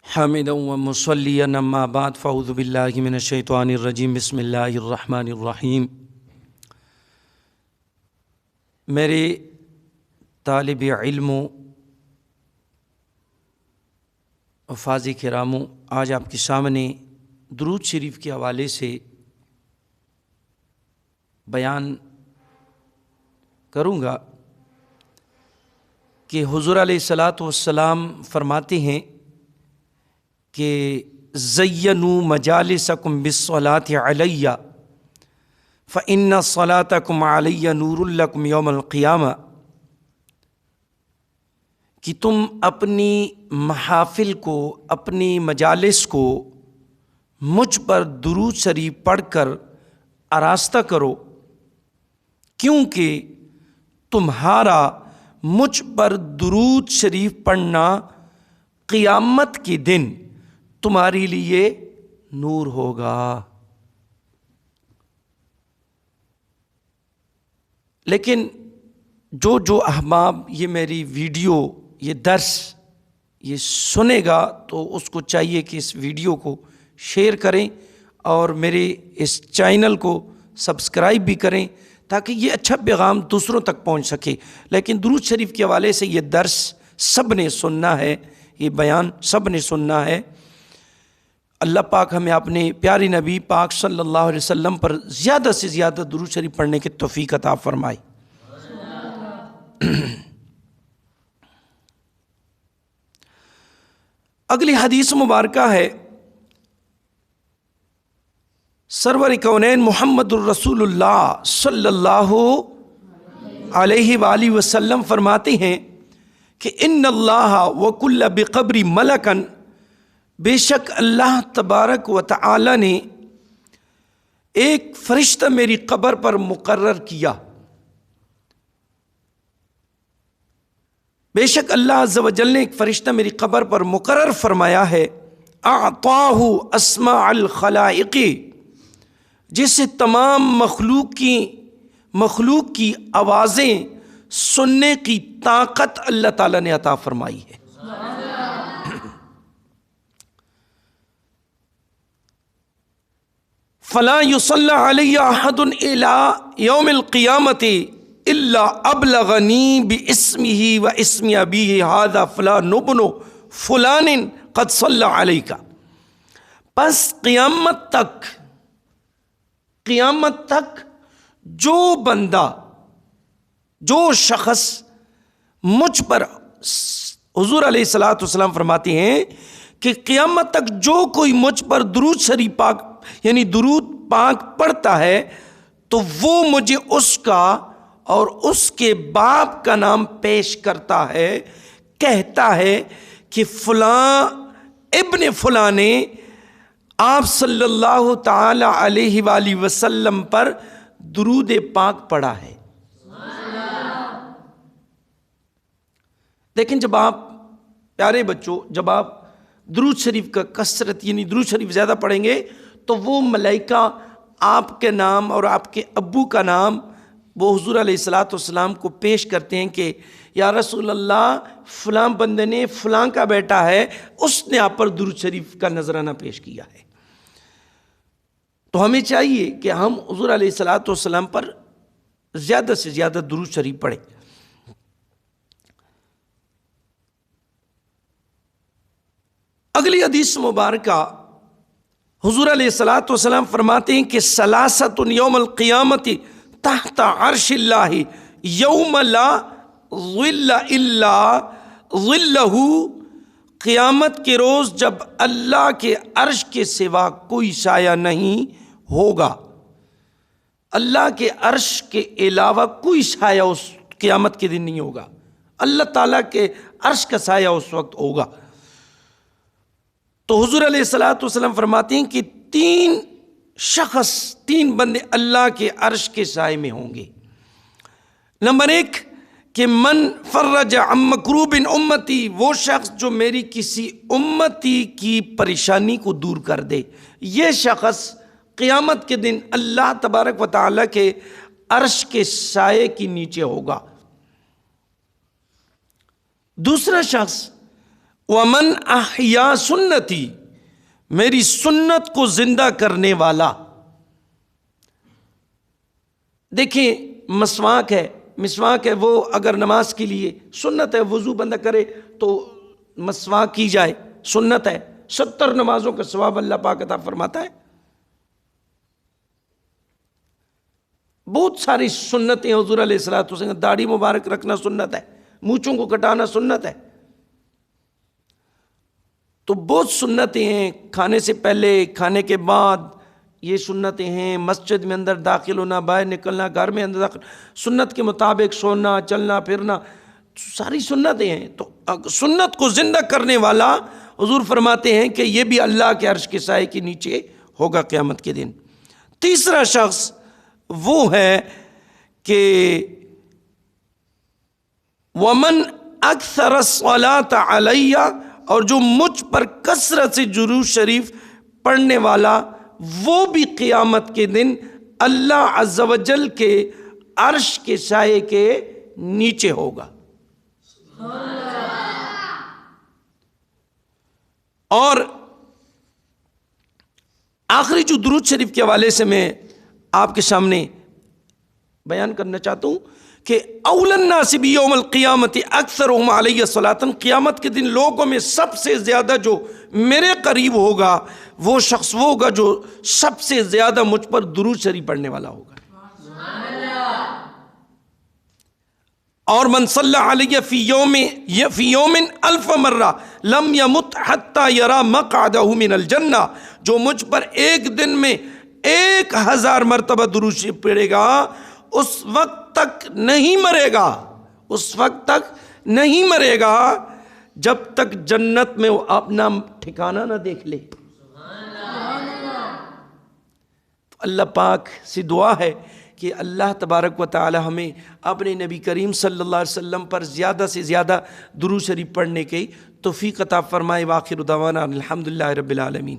حامدا ومصلیا اما بعد فاعوذ باللہ من الشیطان الرجیم بسم اللہ الرحمن الرحیم۔ میرے طالب علم و حفاظ کرامو، آج آپ کے سامنے درود شریف کے حوالے سے بیان کروں گا کہ حضور علیہ الصلاۃ والسلام فرماتے ہیں کہ زینوا مجالسکم بالصلاۃ علی فإن صلاتکم علی نور لکم یوم القیامہ، کہ تم اپنی محافل کو، اپنی مجالس کو مجھ پر درود شریف پڑھ کر آراستہ کرو، کیونکہ تمہارا مجھ پر درود شریف پڑھنا قیامت کے دن تمہارے لیے نور ہوگا۔ لیکن جو احباب یہ میری ویڈیو، یہ درس یہ سنے گا تو اس کو چاہیے کہ اس ویڈیو کو شیئر کریں اور میرے اس چینل کو سبسکرائب بھی کریں تاکہ یہ اچھا پیغام دوسروں تک پہنچ سکے۔ لیکن درود شریف کے حوالے سے یہ درس سب نے سننا ہے، یہ بیان سب نے سننا ہے۔ اللہ پاک ہمیں اپنے پیارے نبی پاک صلی اللہ علیہ وسلم پر زیادہ سے زیادہ درود شریف پڑھنے کی توفیق عطا فرمائے۔ اگلی حدیث مبارکہ ہے، سرور کونین محمد الرسول اللہ صلی اللہ علیہ وآلہ وسلم فرماتے ہیں کہ ان اللہ وکل بقبری ملکن، بے شک اللہ تبارک و تعالی نے ایک فرشتہ میری قبر پر مقرر کیا۔ بے شک اللہ عز و جل نے ایک فرشتہ میری قبر پر مقرر فرمایا ہے، اعطاہ اسماء الخلائق، جسے تمام مخلوق کی آوازیں سننے کی طاقت اللہ تعالیٰ نے عطا فرمائی ہے۔ فلا یصلی علی احد الی یوم القیامۃ الا ابلغنی باسمہ و اسم ابیہ ھذا فلان ابن فلان قد صلی علیک۔ پس قیامت تک جو بندہ، جو شخص مجھ پر، حضور علیہ الصلاۃ والسلام فرماتے ہیں کہ قیامت تک جو کوئی مجھ پر درود شریف پاک یعنی درود پاک پڑھتا ہے تو وہ مجھے اس کا اور اس کے باپ کا نام پیش کرتا ہے، کہتا ہے کہ فلاں ابن فلاں نے آپ صلی اللہ تعالی علیہ وآلہ وسلم پر درود پاک پڑھا ہے۔ لیکن جب آپ پیارے بچوں، جب آپ درود شریف کا کثرت یعنی درود شریف زیادہ پڑھیں گے تو وہ ملائکہ آپ کے نام اور آپ کے ابو کا نام وہ حضور علیہ الصلاۃ والسلام کو پیش کرتے ہیں کہ یا رسول اللہ، فلاں بندے نے فلاں کا بیٹا ہے، اس نے آپ پر درود شریف کا نذرانہ پیش کیا ہے۔ تو ہمیں چاہیے کہ ہم حضور علیہ الصلاۃ والسلام پر زیادہ سے زیادہ درود شریف پڑھیں۔ اگلی حدیث مبارکہ، حضور علیہ الصلاۃ والسلام فرماتے ہیں کہ ثلاثۃ یوم القیامت تحت عرش اللہ یوم لا ظل الا ظلہ، قیامت کے روز جب اللہ کے عرش کے سوا کوئی سایہ نہیں ہوگا، اللہ کے عرش کے علاوہ کوئی سایہ اس قیامت کے دن نہیں ہوگا، اللہ تعالیٰ کے عرش کا سایہ اس وقت ہوگا۔ تو حضور علیہ الصلاۃ والسلام فرماتے ہیں کہ تین بندے اللہ کے عرش کے سائے میں ہوں گے۔ نمبر 1 کہ من فرج عن مکروب امتی، وہ شخص جو میری کسی امتی کی پریشانی کو دور کر دے، یہ شخص قیامت کے دن اللہ تبارک و تعالیٰ کے عرش کے سائے کے نیچے ہوگا۔ دوسرا شخص ومن احیا سنتی، میری سنت کو زندہ کرنے والا. دیکھیں مسواک ہے وہ اگر نماز کے لیے سنت ہے، وضو بندہ کرے تو مسواک کی جائے، سنت ہے. 70 نمازوں کا ثواب اللہ پاک عطا فرماتا ہے. بہت ساری سنتیں حضور علیہ الصلوۃ والسلام. داڑھی مبارک رکھنا سنت ہے، مونچھوں کو کٹانا سنت ہے. تو بہت سنتیں ہیں. کھانے سے پہلے، کھانے کے بعد یہ سنتیں ہیں. مسجد میں اندر داخل ہونا، باہر نکلنا، گھر میں اندر داخل، سنت کے مطابق سونا، چلنا پھرنا، ساری سنتیں ہیں. تو سنت کو زندہ کرنے والا حضور فرماتے ہیں کہ یہ بھی اللہ کے عرش کے سائے کے نیچے ہوگا قیامت کے دن. تیسرا شخص وہ ہے کہ ومن اکثر الصلاۃ علی، اور جو مجھ پر کثرت سے درود شریف پڑھنے والا، وہ بھی قیامت کے دن اللہ عز و جل کے عرش کے سائے کے نیچے ہوگا. اور آخری جو درود شریف کے حوالے سے میں آپ کے سامنے بیان کرنا چاہتا ہوں کہ اول الناس بیوم القیامت اکثرهم علی صلاۃ، قیامت کے دن لوگوں میں سب سے زیادہ جو میرے قریب ہوگا وہ شخص وہ ہوگا جو سب سے زیادہ مجھ پر درود شریف پڑھنے والا ہوگا. اور من صلی علی فی یوم 1000 مرہ لم یمت حتی یری مقعدہ من الجنہ، جو مجھ پر ایک دن میں 1000 مرتبہ درود شریف پڑھے گا اس وقت تک نہیں مرے گا جب تک جنت میں وہ اپنا ٹھکانہ نہ دیکھ لے. تو اللہ پاک سے دعا ہے کہ اللہ تبارک و تعالی ہمیں اپنے نبی کریم صلی اللہ علیہ وسلم پر زیادہ سے زیادہ درود شریف پڑھنے کی توفیق عطا فرمائے. وآخر دعوانا الحمدللہ رب العالمین.